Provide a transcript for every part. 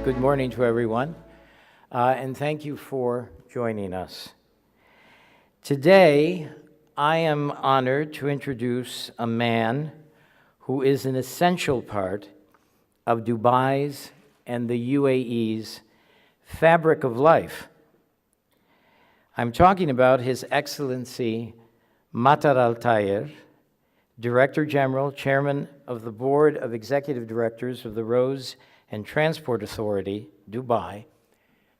Good morning to everyone, and thank you for joining us. Today, I am honored to introduce a man who is an essential part of Dubai's and the UAE's fabric of life. I'm talking about His Excellency Mattar Al Tayer, Director General, Chairman of the Board of Executive Directors of the Roads and Transport Authority, Dubai,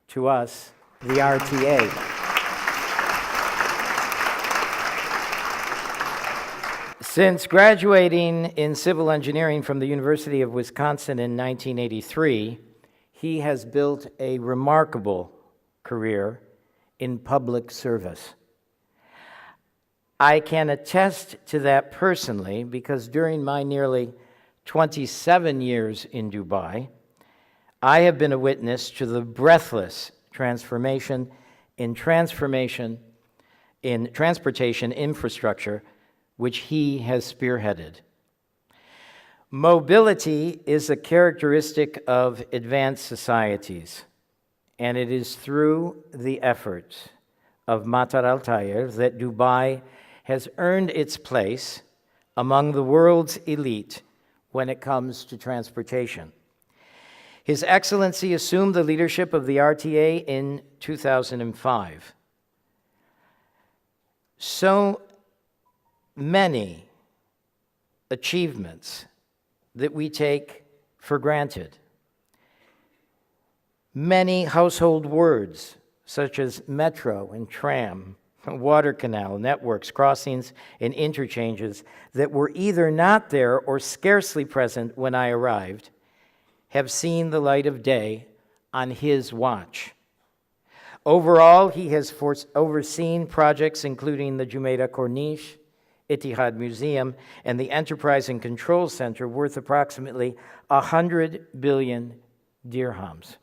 to us, the RTA. Since graduating in civil engineering from the University of Wisconsin in 1983, he has built a remarkable career in public service. I can attest to that personally because during my nearly 27 years in Dubai, I have been a witness to the breathless transformation in transportation infrastructure which he has spearheaded. Mobility is a characteristic of advanced societies, and it is through the efforts of Mattar Al Tayer that Dubai has earned its place among the world's elite when it comes to transportation. His Excellency assumed the leadership of the RTA in 2005. So many achievements that we take for granted. Many household words, such as metro and tram, water canal, networks, crossings, and interchanges that were either not there or scarcely present when I arrived, have seen the light of day on his watch. Overall, he has overseen projects including the Jumeirah Corniche, Etihad Museum, and the Enterprise and Control Center worth approximately 100 billion dirhams.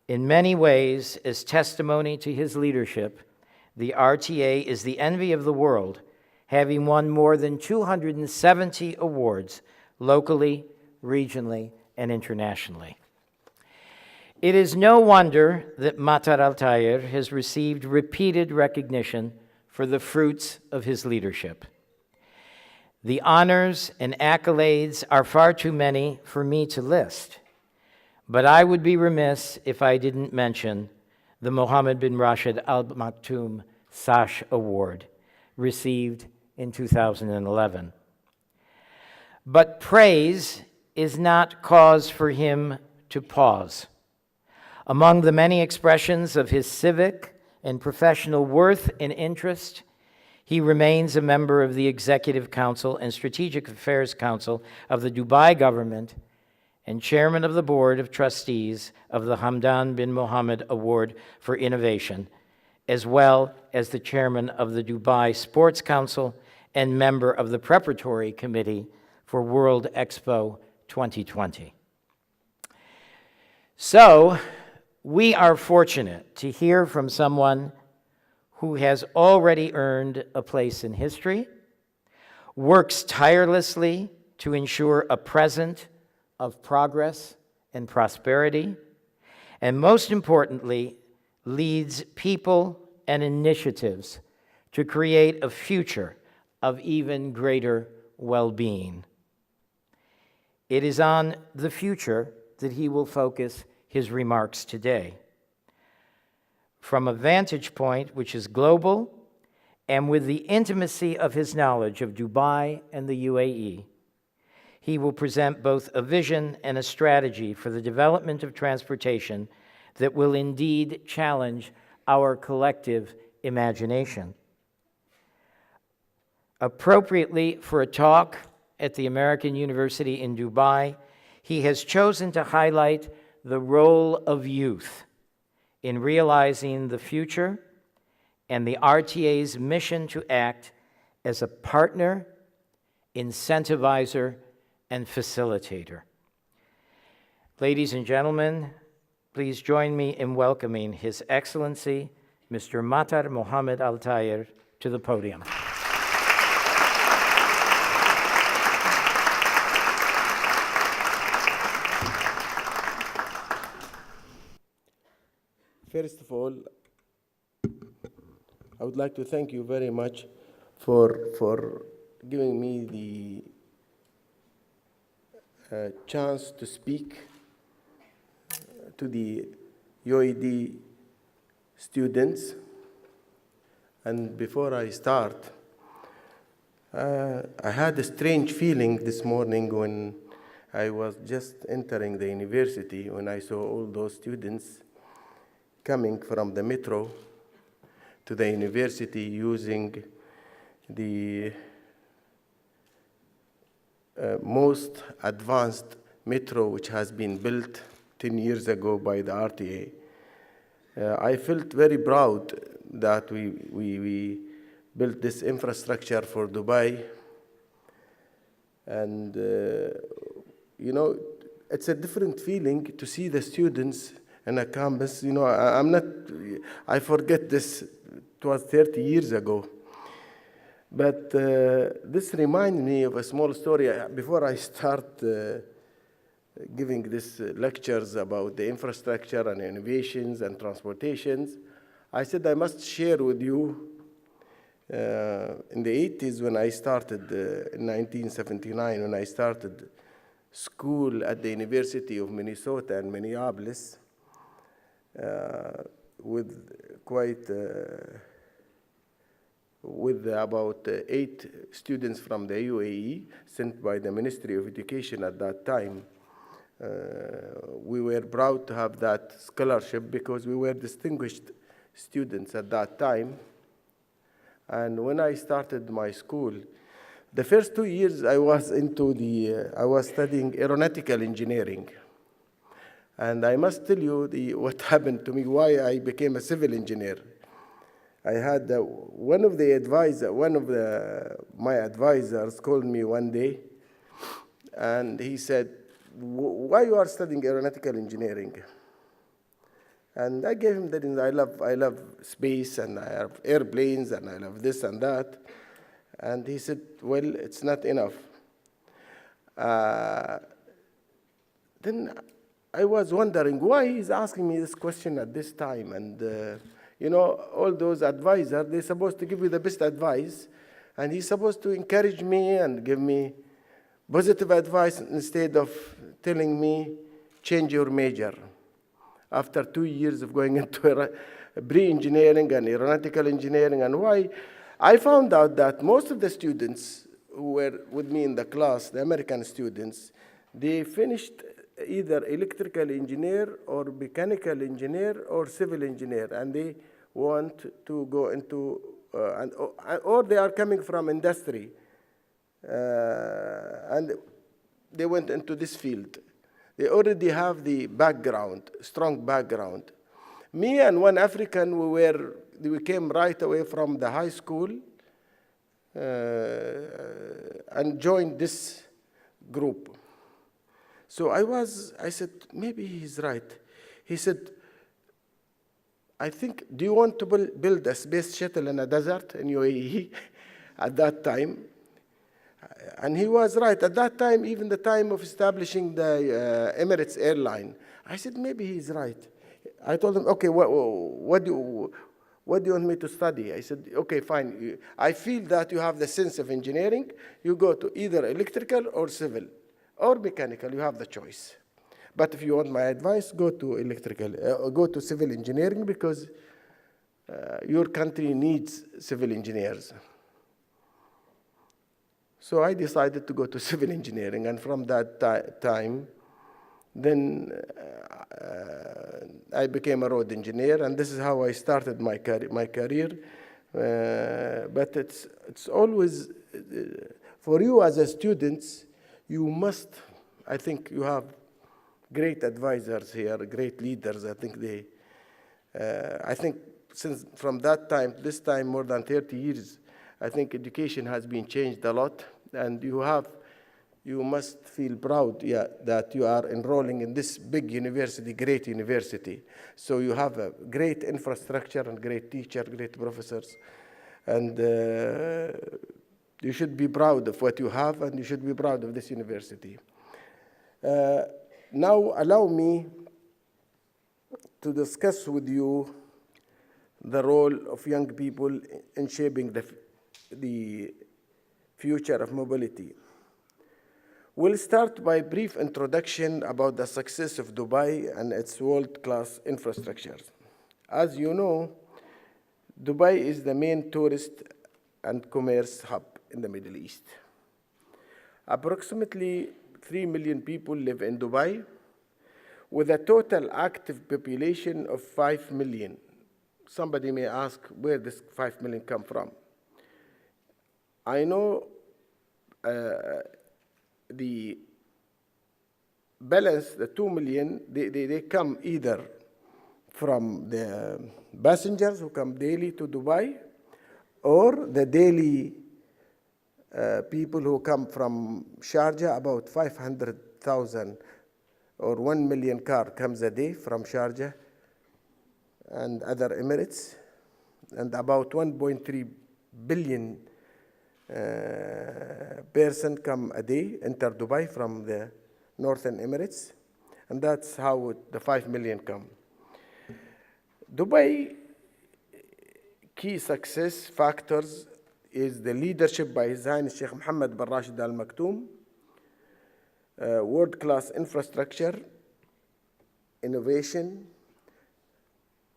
In many ways, as testimony to his leadership, the RTA is the envy of the world, having won more than 270 awards locally, regionally, and internationally. It is no wonder that Mattar Al Tayer has received repeated recognition for the fruits of his leadership. The honors and accolades are far too many for me to list, but I would be remiss if I didn't mention the Mohammed bin Rashid Al Maktoum Sash Award, received in 2011. But praise is not cause for him to pause. Among the many expressions of his civic and professional worth and interest, he remains a member of the Executive Council and Strategic Affairs Council of the Dubai government and chairman of the Board of Trustees of the Hamdan bin Mohammed Award for Innovation, as well as the chairman of the Dubai Sports Council and member of the Preparatory Committee for World Expo 2020. So, we are fortunate to hear from someone who has already earned a place in history, works tirelessly to ensure a present of progress and prosperity, and most importantly, leads people and initiatives to create a future of even greater well-being. It is on the future that he will focus his remarks today. From a vantage point which is global and with the intimacy of his knowledge of Dubai and the UAE, he will present both a vision and a strategy for the development of transportation that will indeed challenge our collective imagination. Appropriately for a talk at the American University in Dubai, he has chosen to highlight the role of youth in realizing the future and the RTA's mission to act as a partner, incentivizer, and facilitator. Ladies and gentlemen, please join me in welcoming His Excellency, Mr. Mattar Mohammed Al Tayer, to the podium. First of all, I would like to thank you very much for giving me the chance to speak to the UAD students. And before I start, I had a strange feeling this morning when I was just entering the university, when I saw all those students coming from the metro to the university using the most advanced metro which has been built 10 years ago by the RTA. I felt very proud that we built this infrastructure for Dubai. And, you know, it's a different feeling to see the students in a campus. You know, I forget this, it was 30 years ago. But this reminds me of a small story. Before I start giving these lectures about the infrastructure and innovations and transportations, I said I must share with you in the 80s when I started, in 1979, when I started school at the University of Minnesota in Minneapolis, with about 8 students from the UAE sent by the Ministry of Education at that time. We were proud to have that scholarship because we were distinguished students at that time. And when I started my school, the first 2 years I was studying aeronautical engineering. And I must tell you what happened to me, why I became a civil engineer. I had one of my advisors called me one day, and he said, "Why you are studying aeronautical engineering?" And I gave him the reason. I love space, and I have airplanes, and I love this and that. And he said, "Well, it's not enough." Then I was wondering why he's asking me this question at this time. And you know, all those advisors, they're supposed to give you the best advice, and he's supposed to encourage me and give me positive advice instead of telling me, change your major. After 2 years of going into pre-engineering and aeronautical engineering, and why, I found out that most of the students who were with me in the class, the American students, they finished either electrical engineer or mechanical engineer or civil engineer, and they want to go into, or they are coming from industry, and they went into this field. They already have the background, strong background. Me and one African, we came right away from the high school and joined this group. So I said, maybe he's right. He said, I think, do you want to build a space shuttle in a desert in UAE at that time? And he was right. At that time, even the time of establishing the Emirates airline, I said, maybe he's right. I told him, okay, what do you want me to study? I said, okay, fine. I feel that you have the sense of engineering. You go to either electrical or civil or mechanical. You have the choice. But if you want my advice, go to civil engineering because your country needs civil engineers. So I decided to go to civil engineering, and from that time, then I became a road engineer, and this is how I started my career. But it's always, for you as a student, you must, I think you have great advisors here, great leaders. I think since from that time to this time, more than 30 years, I think education has been changed a lot, and you must feel proud, that you are enrolling in this big university, great university. So you have a great infrastructure and great teacher, great professors, and you should be proud of what you have, and you should be proud of this university. Now allow me to discuss with you the role of young people in shaping the future of mobility. We'll start by a brief introduction about the success of Dubai and its world-class infrastructures. As you know, Dubai is the main tourist and commerce hub in the Middle East. Approximately 3 million people live in Dubai, with a total active population of 5 million. Somebody may ask where this 5 million come from. I know the balance, the 2 million, they come either from the passengers who come daily to Dubai, or the daily people who come from Sharjah. About 500,000 or 1 million car comes a day from Sharjah and other Emirates, and about 1.3 billion person come a day enter Dubai from the Northern Emirates, and that's how the 5 million come. Dubai key success factors is the leadership by His Highness Sheikh Mohammed bin Rashid Al Maktoum, world-class infrastructure, innovation,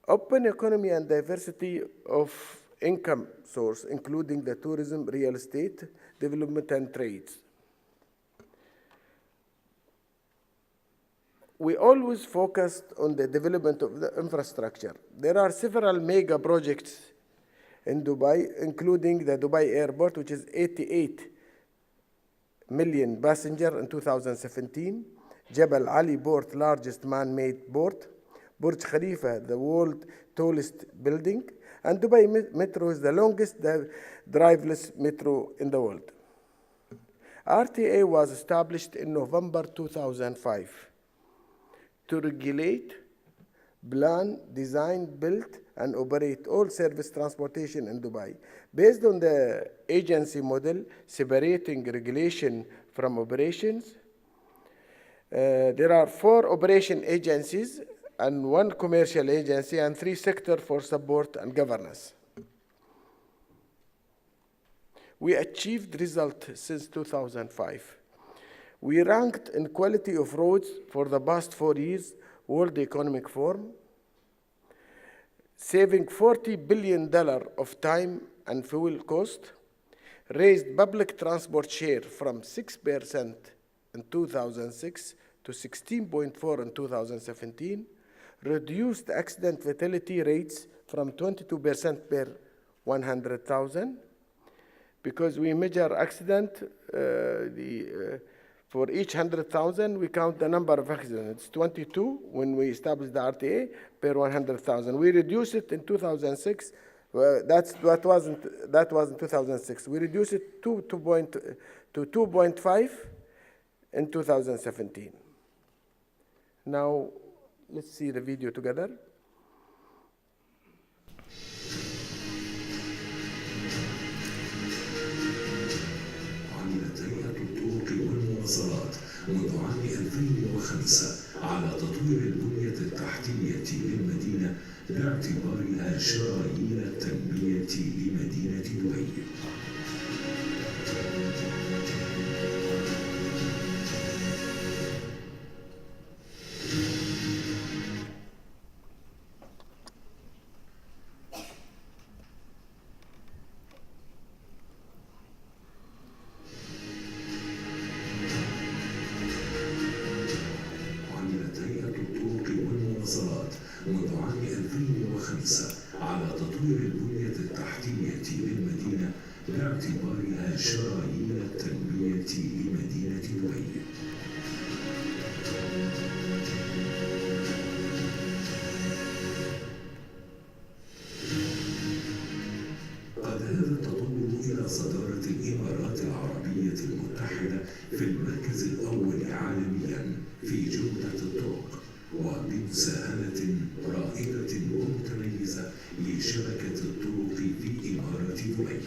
open economy and diversity of income source, including the tourism, real estate, development, and trades. We always focused on the development of the infrastructure. There are several mega projects in Dubai, including the Dubai Airport, which is 88 million passengers in 2017, Jebel Ali Port, largest man-made port, Burj Khalifa, the world's tallest building, and Dubai Metro is the longest driverless metro in the world. RTA was established in November 2005 to regulate, plan, design, build, and operate all service transportation in Dubai. Based on the agency model, separating regulation from operations, there are 4 operation agencies and 1 commercial agency and 3 sectors for support and governance. We achieved results since 2005. We ranked in quality of roads for the past 4 years, World Economic Forum, saving $40 billion of time and fuel cost, raised public transport share from 6% in 2006 to 16.4% in 2017, reduced accident fatality rates from 22% per 100,000, because we measure accident, for each 100,000, we count the number of accidents. It's 22 when we established the RTA per 100,000. We reduced it in 2006. That was in 2006. We reduced it to 2.5 in 2017. Now, let's see the video together. عملت هيئة الطرق والمواصلات منذ عام 2005 على تطوير البنية التحتية للمدينة باعتبارها شرايين التنمية لمدينة دبي. منذ عام 2005 على تطوير البنية التحتية للمدينة باعتبارها شرايين التنمية لمدينة دبي. قاد هذا التطور إلى صدارة الإمارات العربية المتحدة في المركز الأول عالميا في جودة الطرق، وبمساهمة رائدة ومتميزة لشبكة الطرق في إمارة دبي.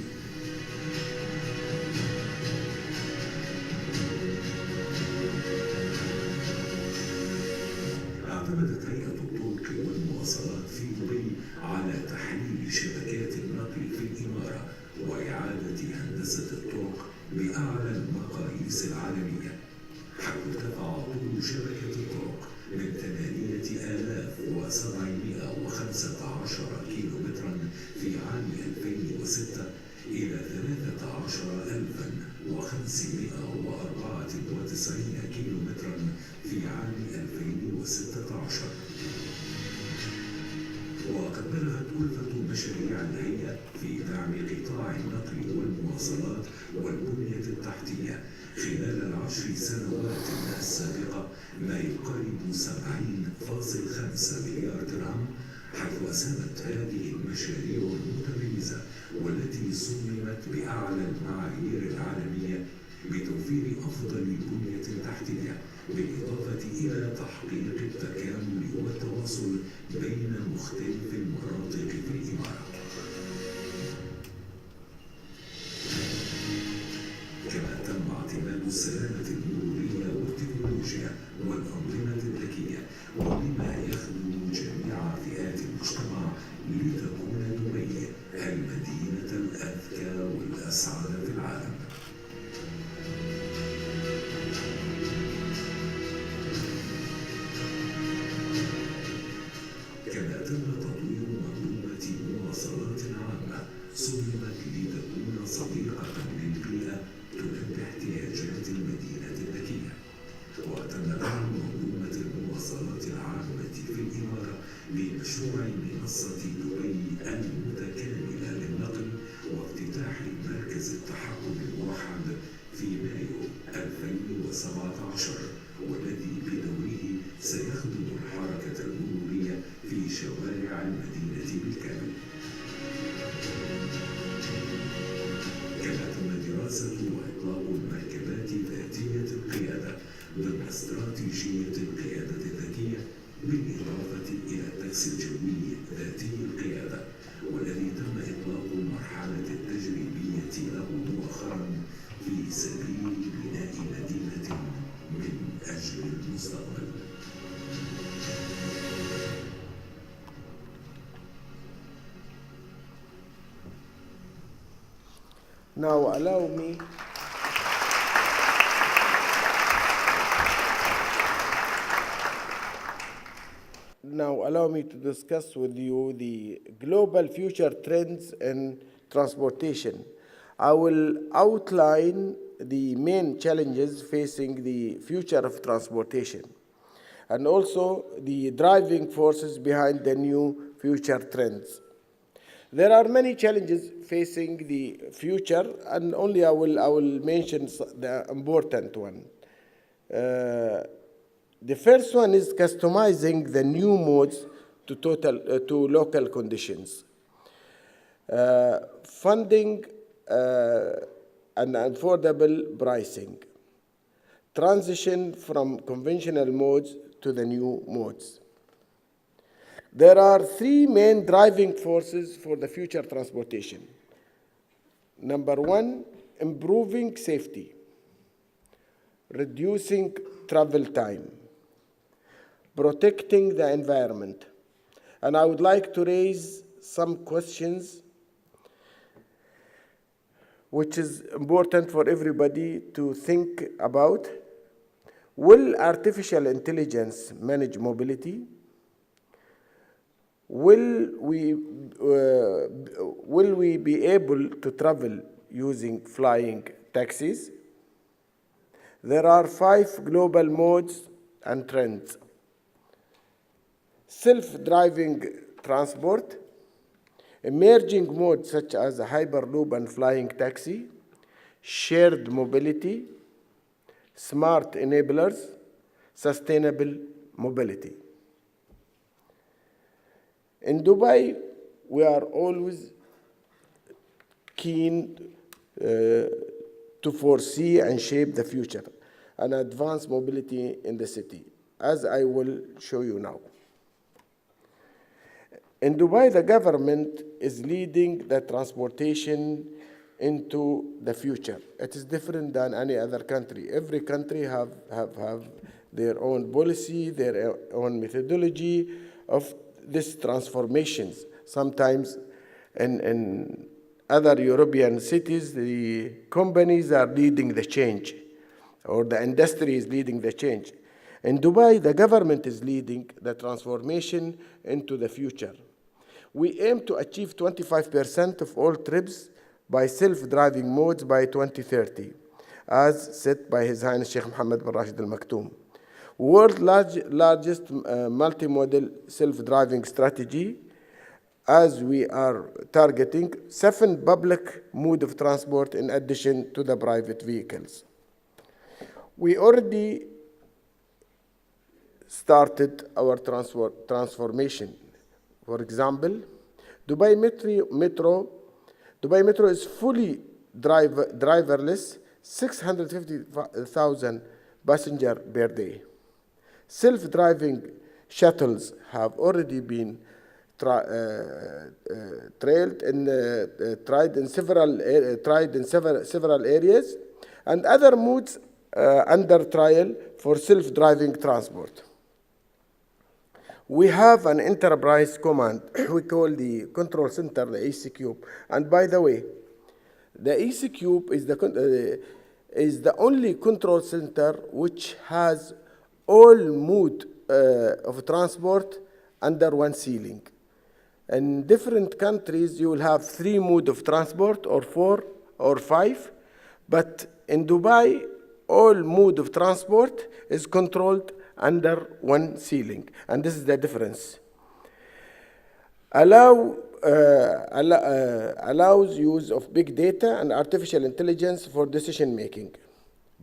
اعتمدت هيئة الطرق والمواصلات هندسة الطرق بأعلى المقاييس العالمية، حيث ارتفع طول شبكة الطرق من 8715 كيلومترا في عام 2006 إلى 13594 كيلومترا في عام 2016. وقد بلغت كلفة مشاريع الهيئة في دعم قطاع النقل والمواصلات والبنية التحتية خلال ال10 سنوات السابقة ما يقارب 70.5 مليار درهم، حيث أسهمت هذه المشاريع المتميزة والتي صممت بأعلى المعايير العالمية بتوفير أفضل البنية التحتية، بالإضافة إلى تحقيق التكامل والتواصل بين مختلف المناطق في الإمارات. كما تم اعتماد السلامة المرورية والتكنولوجيا والأنظمة الذكية وبما يخدم جميع فئات المجتمع لتكون دبي المدينة الأذكى والأسعد في العالم. كما تم تطوير منظومة مواصلات عامة صممت لتكون صديقة للبيئة تلبي احتياجات المدينة الذكية، وتم دعم منظومة المواصلات العامة في الإمارة بمشروع منصة دبي المتكاملة للنقل وافتتاح مركز التحكم الموحد في مايو 2017، والذي بدوره سيخدم الحركة المرورية في شوارع المدينة بالكامل. كما تم دراسة وإطلاق المركبات ذاتية القيادة ضمن استراتيجية القيادة الذكية، بالإضافة إلى التاكسي الجوي ذاتي القيادة، والذي تم إطلاق المرحلة التجريبية له مؤخرا في سبيل بناء مدينة من أجل المستقبل. Now allow me to discuss with you the global future trends in transportation. I will outline the main challenges facing the future of transportation and also the driving forces behind the new future trends. There are many challenges facing the future, and only I will mention the important one. The first one is customizing the new modes to local conditions. Funding and affordable pricing. Transition from conventional modes to the new modes. There are three main driving forces for the future transportation. Number one, improving safety, reducing travel time, protecting the environment. And I would like to raise some questions which is important for everybody to think about. Will artificial intelligence manage mobility? Will we be able to travel using flying taxis? There are 5 global modes and trends. Self-driving transport, emerging modes such as Hyperloop and flying taxi, shared mobility, smart enablers, sustainable mobility. In Dubai, we are always keen to foresee and shape the future and advance mobility in the city, as I will show you now. In Dubai, the government is leading the transportation into the future. It is different than any other country. Every country have their own policy, their own methodology of these transformations, sometimes in other European cities, the companies are leading the change, or the industry is leading the change. In Dubai, the government is leading the transformation into the future. We aim to achieve 25% of all trips by self-driving modes by 2030, as set by His Highness Sheikh Mohammed bin Rashid Al Maktoum. World's largest multimodal self-driving strategy, as we are targeting 7 public modes of transport in addition to the private vehicles. We already started our transformation. For example, Dubai Metro is fully driverless, 650,000 passengers per day. Self-driving shuttles have already been tried in several areas, and other modes under trial for self-driving transport. We have an enterprise command we call the control center, the EC-Cube. And by the way, the EC-Cube is the only control center which has all modes of transport under one ceiling. In different countries, you will have 3 modes of transport, or 4 or 5, but in Dubai, all mode of transport is controlled under one ceiling, and this is the difference. Allows use of big data and artificial intelligence for decision making.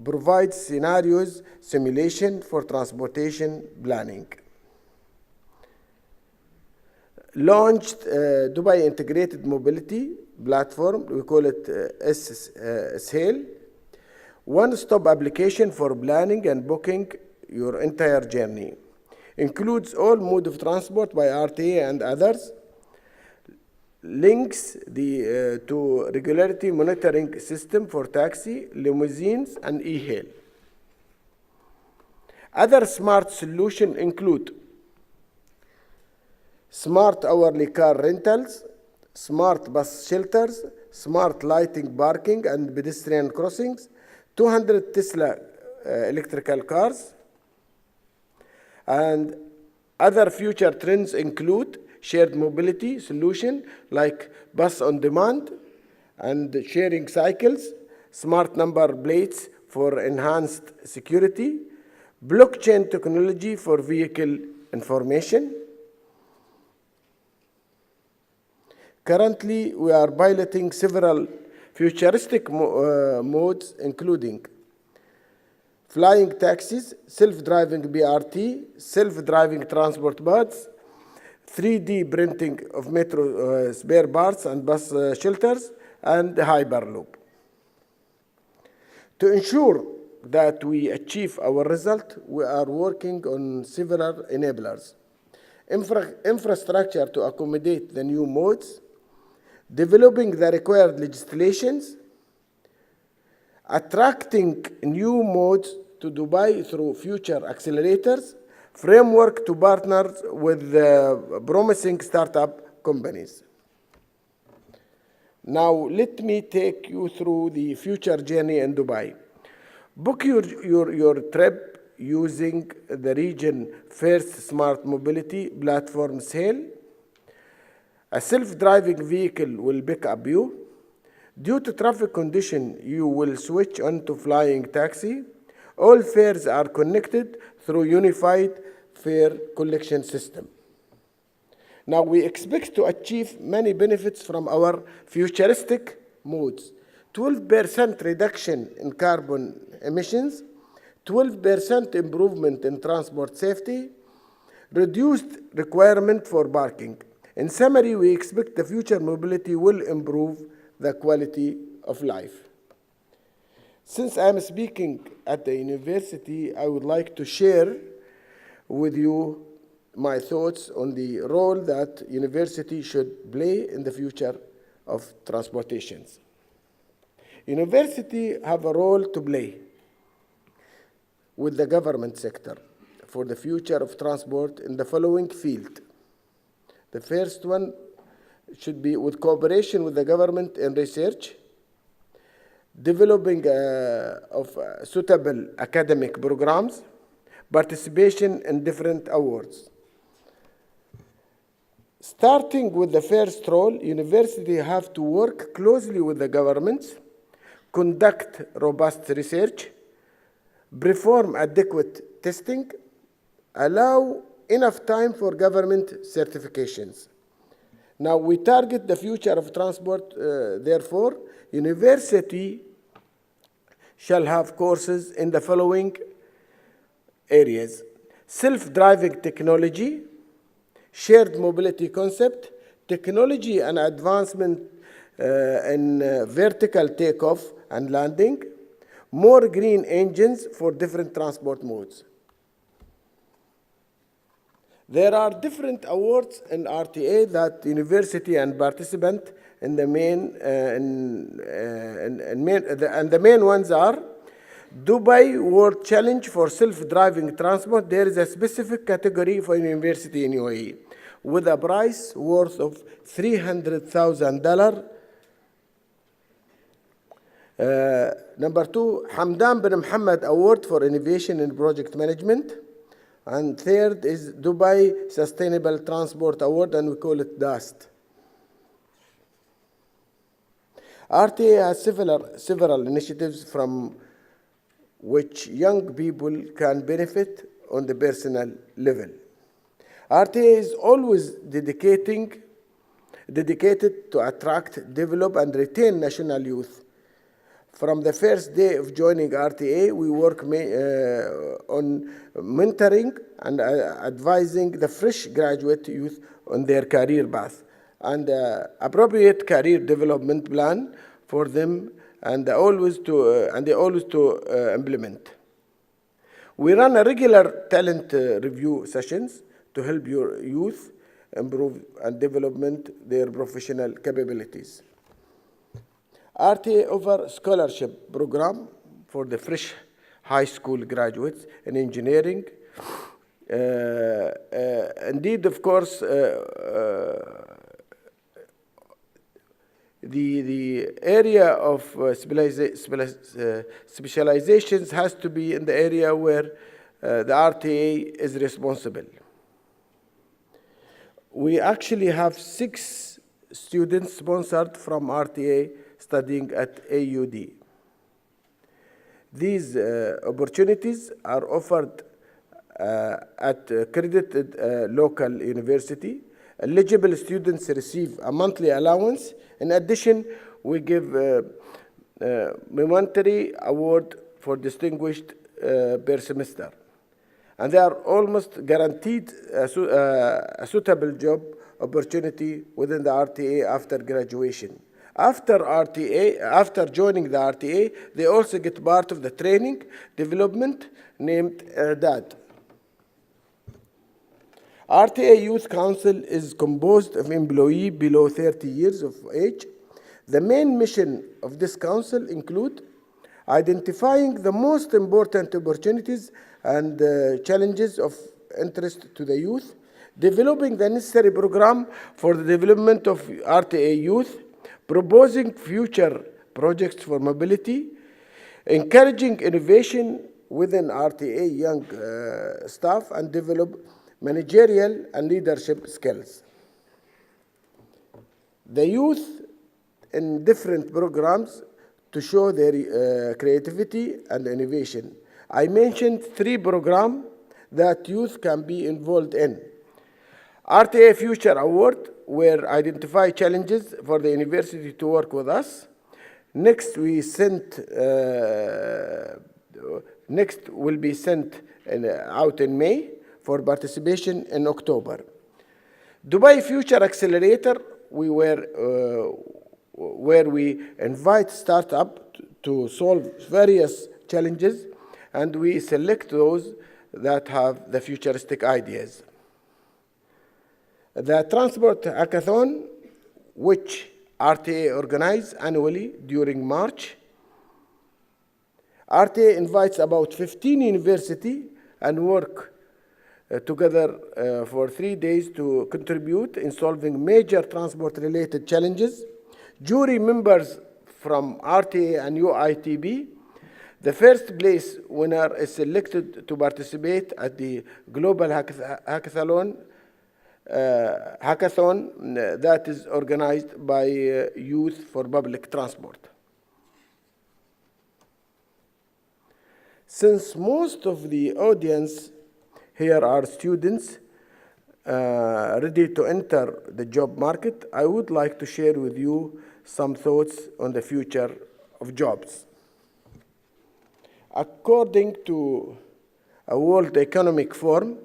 Provides scenarios simulation for transportation planning. Launched Dubai Integrated Mobility Platform, we call it SHALE, one-stop application for planning and booking your entire journey. Includes all mode of transport by RTA and others. Links to regularity monitoring system for taxi, limousines, and e-hail. Other smart solutions include smart hourly car rentals, smart bus shelters, smart lighting parking and pedestrian crossings, 200 Tesla electrical cars, and other future trends include shared mobility solution like bus on demand and sharing cycles, smart number plates for enhanced security, blockchain technology for vehicle information. Currently, we are piloting several futuristic modes, including flying taxis, self-driving BRT, self-driving transport bus, 3D printing of metro spare parts and bus shelters, and Hyperloop. To ensure that we achieve our result, we are working on several enablers. Infrastructure to accommodate the new modes, developing the required legislations, attracting new modes to Dubai through future accelerators, framework to partner with promising startup companies. Now, let me take you through the future journey in Dubai. Book your trip using the region first smart mobility platform SHALE. A self-driving vehicle will pick up you. Due to traffic condition, you will switch on to flying taxi. All fares are connected through unified fare collection system. Now, we expect to achieve many benefits from our futuristic modes. 12% reduction in carbon emissions, 12% improvement in transport safety, reduced requirement for parking. In summary, we expect the future mobility will improve the quality of life. Since I'm speaking at the university, I would like to share with you my thoughts on the role that university should play in the future of transportations. University have a role to play with the government sector for the future of transport in the following field. The first one, should be with cooperation with the government in research, developing of suitable academic programs, participation in different awards. Starting with the first role, universities have to work closely with the governments, conduct robust research, perform adequate testing, allow enough time for government certifications. Now, we target the future of transport, therefore, university shall have courses in the following areas: self-driving technology, shared mobility concept, technology and advancement in vertical takeoff and landing, more green engines for different transport modes. There are different awards in RTA that university and participant in the main, and the main ones are Dubai World Challenge for Self-Driving Transport. There is a specific category for university in UAE with a prize worth of $300,000. Number 2, Hamdan bin Mohammed Award for Innovation in Project Management. And third is Dubai Sustainable Transport Award, and we call it DAST. RTA has several initiatives from which young people can benefit on the personal level. RTA is always dedicated to attract, develop, and retain national youth. From the first day of joining RTA, we work on mentoring and advising the fresh graduate youth on their career path and appropriate career development plan for them, and they always to implement. We run a regular talent review sessions to help your youth improve and development their professional capabilities. RTA offers scholarship program for the fresh high school graduates in engineering. Indeed, of course, the area of specializations has to be in the area where the RTA is responsible. We actually have 6 students sponsored from RTA studying at AUD. These opportunities are offered at accredited local university. Eligible students receive a monthly allowance. In addition, we give monetary award for distinguished per semester. And they are almost guaranteed a suitable job opportunity within the RTA after graduation. After joining the RTA, they also get part of the training development named I'dad. RTA Youth Council is composed of employees below 30 years of age. The main mission of this council include identifying the most important opportunities and challenges of interest to the youth, developing the necessary program for the development of RTA youth, proposing future projects for mobility, encouraging innovation within RTA young staff, and develop managerial and leadership skills. The youth in different programs to show their creativity and innovation. I mentioned 3 programs that youth can be involved in. RTA Future Award, where identify challenges for the university to work with us. Next, will be sent out in May for participation in October. Dubai Future Accelerator, where we invite startups to solve various challenges, and we select those that have the futuristic ideas. The Transport Hackathon, which RTA organizes annually during March. RTA invites about 15 universities and work together for 3 days to contribute in solving major transport-related challenges. Jury members from RTA and UITB. The first place winner is selected to participate at the Global Hackathon that is organized by Youth for Public Transport. Since most of the audience here are students ready to enter the job market, I would like to share with you some thoughts on the future of jobs. According to a World Economic Forum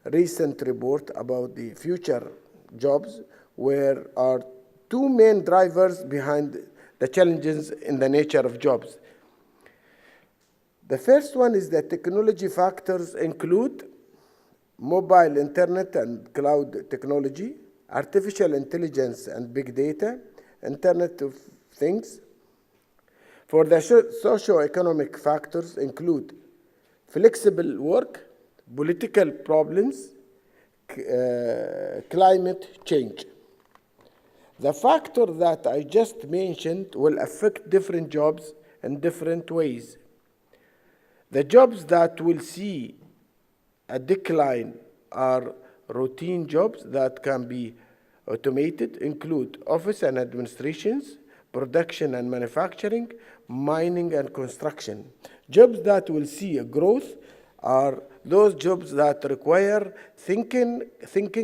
recent report about the future jobs, where are two main drivers behind the challenges in the nature of jobs. The first one is that technology factors include mobile internet and cloud technology, artificial intelligence and big data, Internet of Things. For the socio-economic factors include flexible work, political problems, climate change. The factor that I just mentioned will affect different jobs in different ways. The jobs that will see a decline are routine jobs that can be automated, include office and administrations, production and manufacturing, mining and construction. Jobs that will see a growth are those jobs that require thinking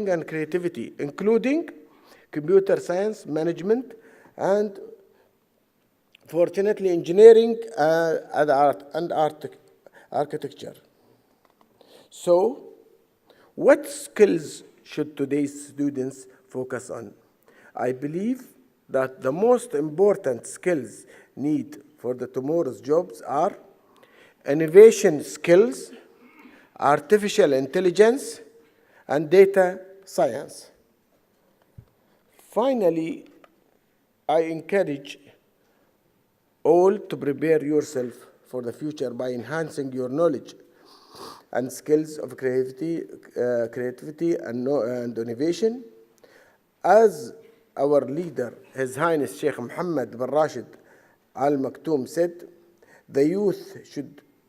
and creativity, including computer science, management, and fortunately engineering and architecture. So, what skills should today's students focus on? I believe that the most important skills needed for the tomorrow's jobs are innovation skills, artificial intelligence, and data science. Finally, I encourage all to prepare yourself for the future by enhancing your knowledge and skills of creativity and innovation. As our leader, His Highness Sheikh Mohammed bin Rashid Al Maktoum said, the youth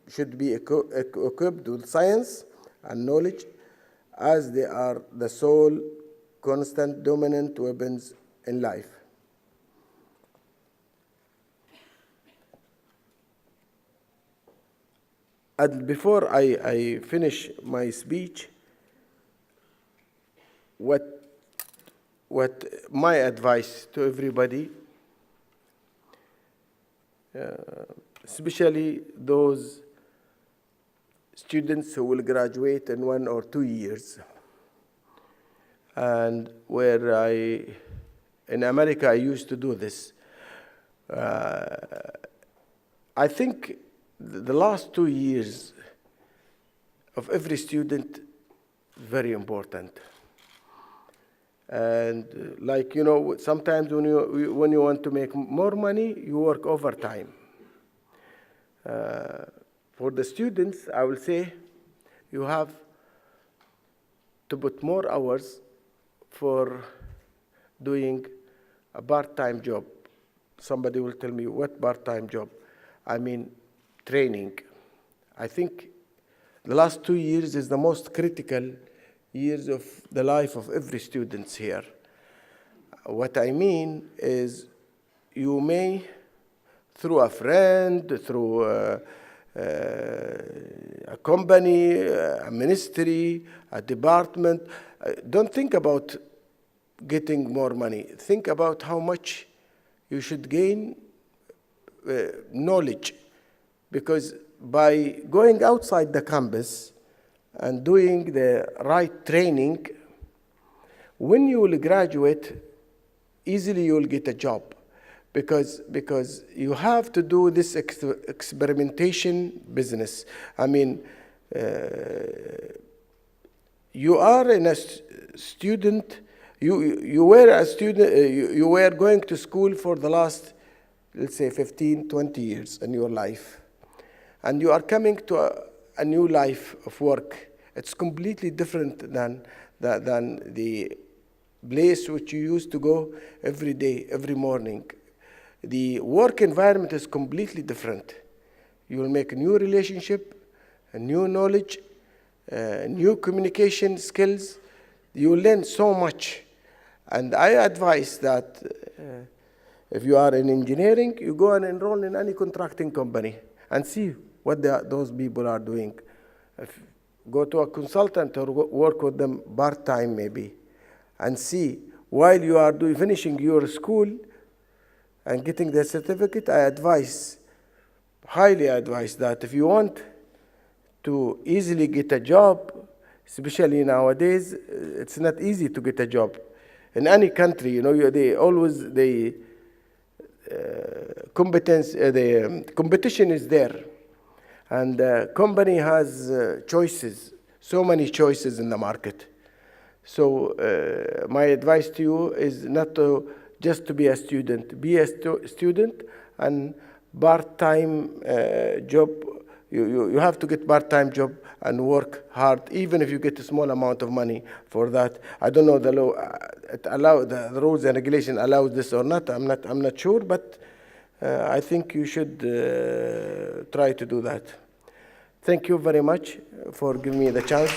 should be equipped with science and knowledge, as they are the sole constant dominant weapons in life. And before I finish my speech, what my advice to everybody, especially those students who will graduate in 1 or 2 years, and where in America I used to do this. I think the last 2 years of every student is very important. And like, you know, sometimes when you want to make more money, you work overtime. For the students, I will say you have to put more hours for doing a part-time job. Somebody will tell me, what part-time job? I mean, training. I think the last 2 years is the most critical years of the life of every student here. What I mean is you may, through a friend, through a company, a ministry, a department, don't think about getting more money. Think about how much you should gain knowledge. Because by going outside the campus and doing the right training, when you will graduate, easily you will get a job. Because you have to do this experimentation business. I mean, you are in a student, you were a student, you were going to school for the last, let's say, 15, 20 years in your life. And you are coming to a new life of work It's completely different than the place which you used to go every day, every morning. The work environment is completely different. You will make a new relationship, a new knowledge, new communication skills. You will learn so much. And I advise that if you are in engineering, you go and enroll in any contracting company and see what those people are doing. Go to a consultant or work with them part-time maybe, and see while you are finishing your school and getting the certificate. I highly advise that if you want to easily get a job, especially nowadays, it's not easy to get a job. In any country, you know, the competition is there. And the company has choices, so many choices in the market. So my advice to you is not just to be a student. Be a student, and part-time job. You have to get part-time job and work hard, even if you get a small amount of money for that. I don't know the law, the rules and regulation allow this or not. I'm not sure, but I think you should try to do that. Thank you very much for giving me the chance.